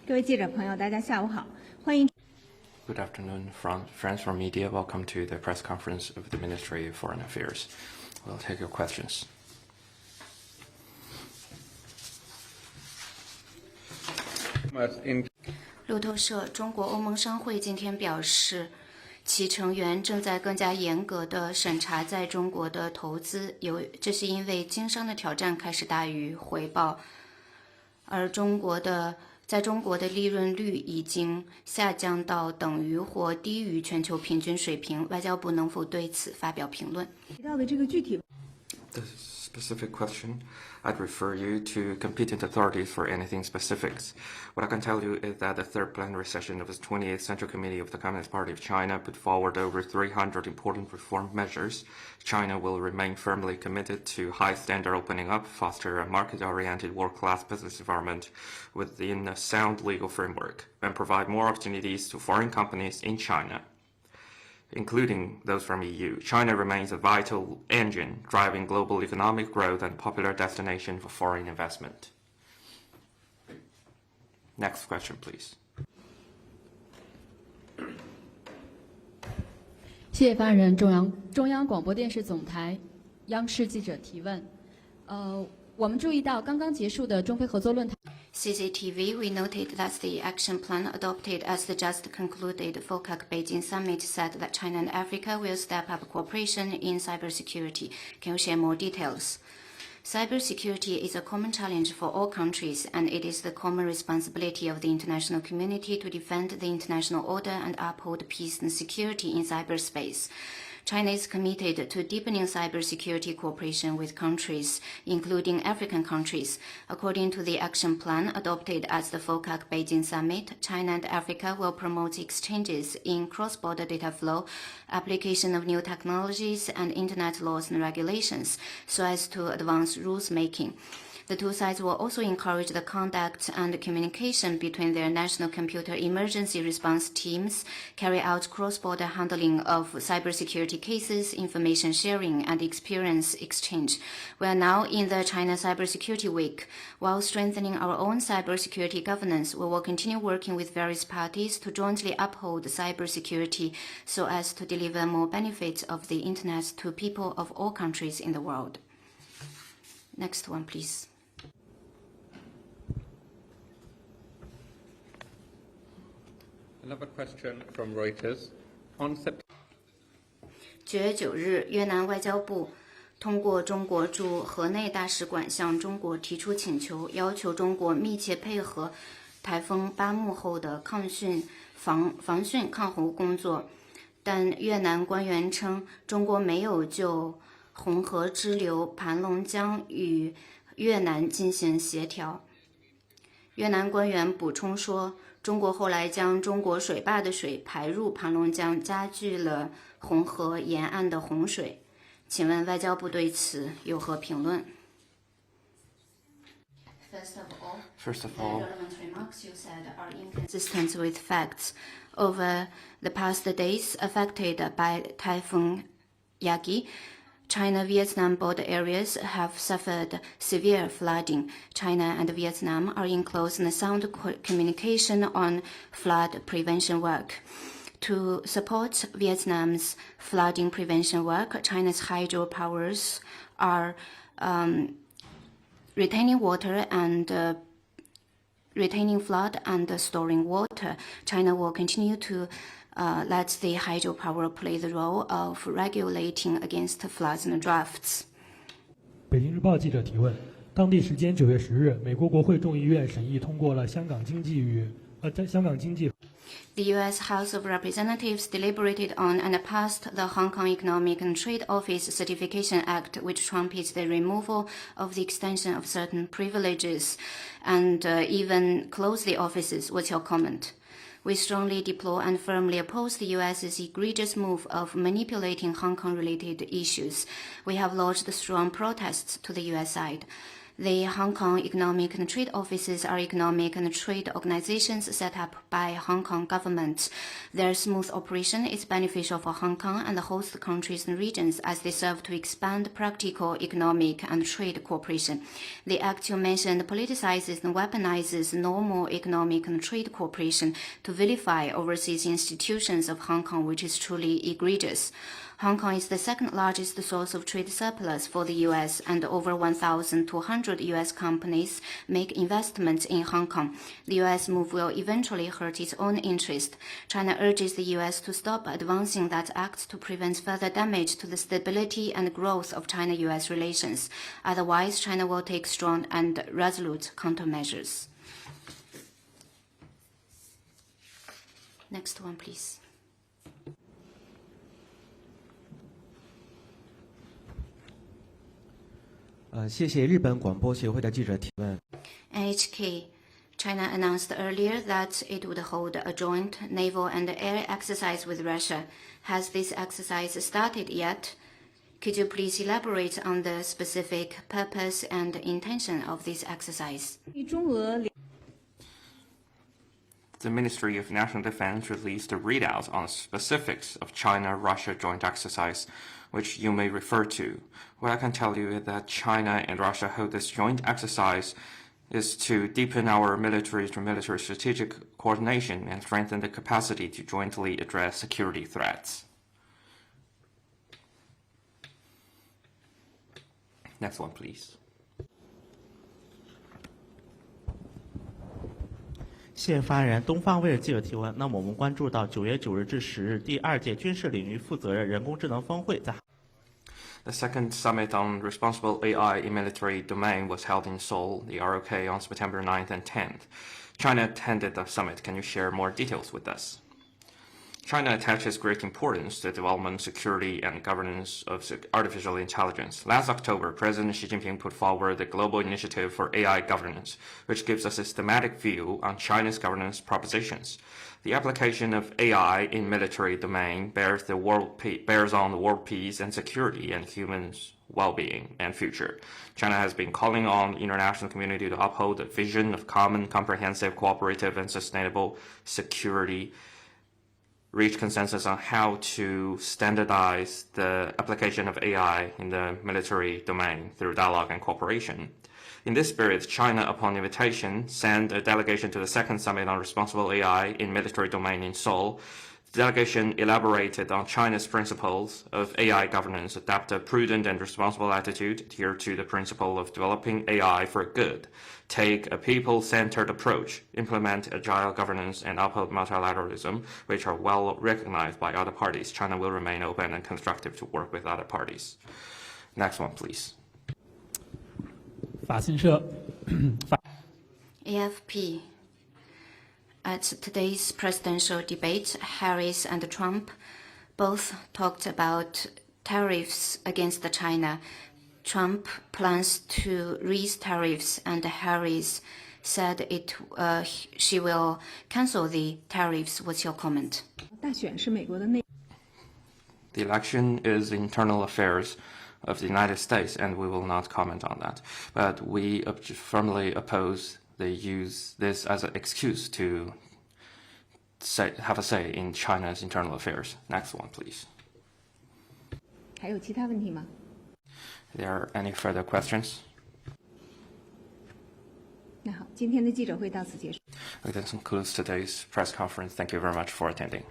各位记者朋友，大家下午好，欢迎。Good afternoon, friends from media. Welcome to the press conference of the Ministry of Foreign Affairs. We'll take your questions. 路透社，中国欧盟商会今天表示，其成员正在更加严格地审查在中国的投资，这是因为经商的挑战开始大于回报，而在中国的利润率已经下降到等于或低于全球平均水平。外交部能否对此发表评论？提到的这个具体。Specific question, I'd refer you to competent authorities for anything specifics. What I can tell you is that the third plenary session of the 28th Central Committee of the Communist Party of China put forward over 300 important reform measures. China will remain firmly committed to high standard opening up, foster a market-oriented world-class business environment within a sound legal framework, and provide more opportunities to foreign companies in China, including those from EU. China remains a vital engine driving global economic growth and popular destination for foreign investment. Next question, please. 谢谢发言人。中央广播电视总台央视记者提问。我们注意到刚刚结束的中非合作论坛。CCTV, we noted that the action plan adopted as the just concluded FOCAC Beijing summit said that China and Africa will step up cooperation in cybersecurity. Can you share more details? Cybersecurity is a common challenge for all countries, and it is the common responsibility of the international community to defend the international order and uphold peace and security in cyberspace. China is committed to deepening cybersecurity cooperation with countries, including African countries. According to the action plan adopted at the FOCAC Beijing summit, China and Africa will promote exchanges in cross-border data flow, application of new technologies, and internet laws and regulations, so as to advance rules-making. The two sides will also encourage the conduct and communication between their national computer emergency response teams, carry out cross-border handling of cybersecurity cases, information sharing, and experience exchange. We are now in the China Cybersecurity Week. While strengthening our own cybersecurity governance, we will continue working with various parties to jointly uphold cybersecurity so as to deliver more benefits of the Internet to people of all countries in the world. Next one, please. Another question from Reuters. On September 9月9日，越南外交部通过中国驻河内大使馆向中国提出请求，要求中国密切配合台风巴木后的防汛抗洪工作。但越南官员称，中国没有就红河支流盘龙江与越南进行协调。越南官员补充说，中国后来将中国水坝的水排入盘龙江，加剧了红河沿岸的洪水。请问外交部对此有何评论？ First of all, relevant remarks you said are inconsistent with facts. Over the past days affected by Typhoon Yagi, China-Vietnam border areas have suffered severe flooding. China and Vietnam are in close and sound communication on flood prevention work. To support Vietnam's flooding prevention work, China's hydropowers are retaining water and retaining flood and storing water. China will continue to let the hydropower play the role of regulating against floods and droughts. 北京日报记者提问：当地时间9月10日，美国国会众议院审议通过了香港经济。The U.S. House of Representatives deliberated on and passed the Hong Kong Economic and Trade Office Certification Act, which trumpets the removal of the extension of certain privileges and even close the offices. What's your comment? We strongly deplore and firmly oppose the U.S.'s egregious move of manipulating Hong Kong-related issues. We have lodged strong protests to the U.S. side. The Hong Kong Economic and Trade Offices are economic and trade organizations set up by Hong Kong government. Their smooth operation is beneficial for Hong Kong and the host countries and regions as they serve to expand practical economic and trade cooperation. The act you mentioned politicizes and weaponizes normal economic and trade cooperation to vilify overseas institutions of Hong Kong, which is truly egregious. Hong Kong is the second largest source of trade surplus for the U.S., and over 1,200 U.S. companies make investments in Hong Kong. The U.S. move will eventually hurt its own interest. China urges the U.S. to stop advancing that act to prevent further damage to the stability and growth of China-U.S. relations. Otherwise, China will take strong and resolute countermeasures. Next one, please. NHK. China announced earlier that it would hold a joint naval and air exercise with Russia. Has this exercise started yet? Could you please elaborate on the specific purpose and intention of this exercise? The Ministry of National Defense released a readout on specifics of China-Russia joint exercise, which you may refer to. What I can tell you is that China and Russia hold this joint exercise is to deepen our military-to-military strategic coordination and strengthen the capacity to jointly address security threats. Next one, please. 现发言人东方卫视记者提问。那么我们关注到9月9日至10日第2届军事领域负责人人工智能峰会在。The second summit on responsible AI in military domain was held in Seoul, the ROK, on September 9th and 10th. China attended the summit. Can you share more details with us? China attaches great importance to the development, security, and governance of artificial intelligence. Last October, President Xi Jinping put forward the Global Initiative for AI Governance, which gives a systematic view on China's governance propositions. The application of AI in military domain bears on the world peace and security and humans' well-being and future. China has been calling on the international community to uphold a vision of common, comprehensive, cooperative, and sustainable security, reach consensus on how to standardize the application of AI in the military domain through dialogue and cooperation. In this spirit, China, upon invitation, sent a delegation to the second summit on responsible AI in military domain in Seoul. The delegation elaborated on China's principles of AI governance, adopt a prudent and responsible attitude, adhere to the principle of developing AI for good, take a people-centered approach, implement agile governance, and uphold multilateralism, which are well recognized by other parties. China will remain open and constructive to work with other parties. Next one, please. 法新社 AFP. At today's presidential debate, Harris and Trump both talked about tariffs against China. Trump plans to raise tariffs, and Harris said she will cancel the tariffs. What's your comment? 大选是美国的内。 The election is internal affairs of the United States, and we will not comment on that. But we firmly oppose they use this as an excuse to have a say in China's internal affairs. Next one, please. 还有其他问题吗？ There are any further questions? 那好，今天的记者会到此结束。 That concludes today's press conference. Thank you very much for attending.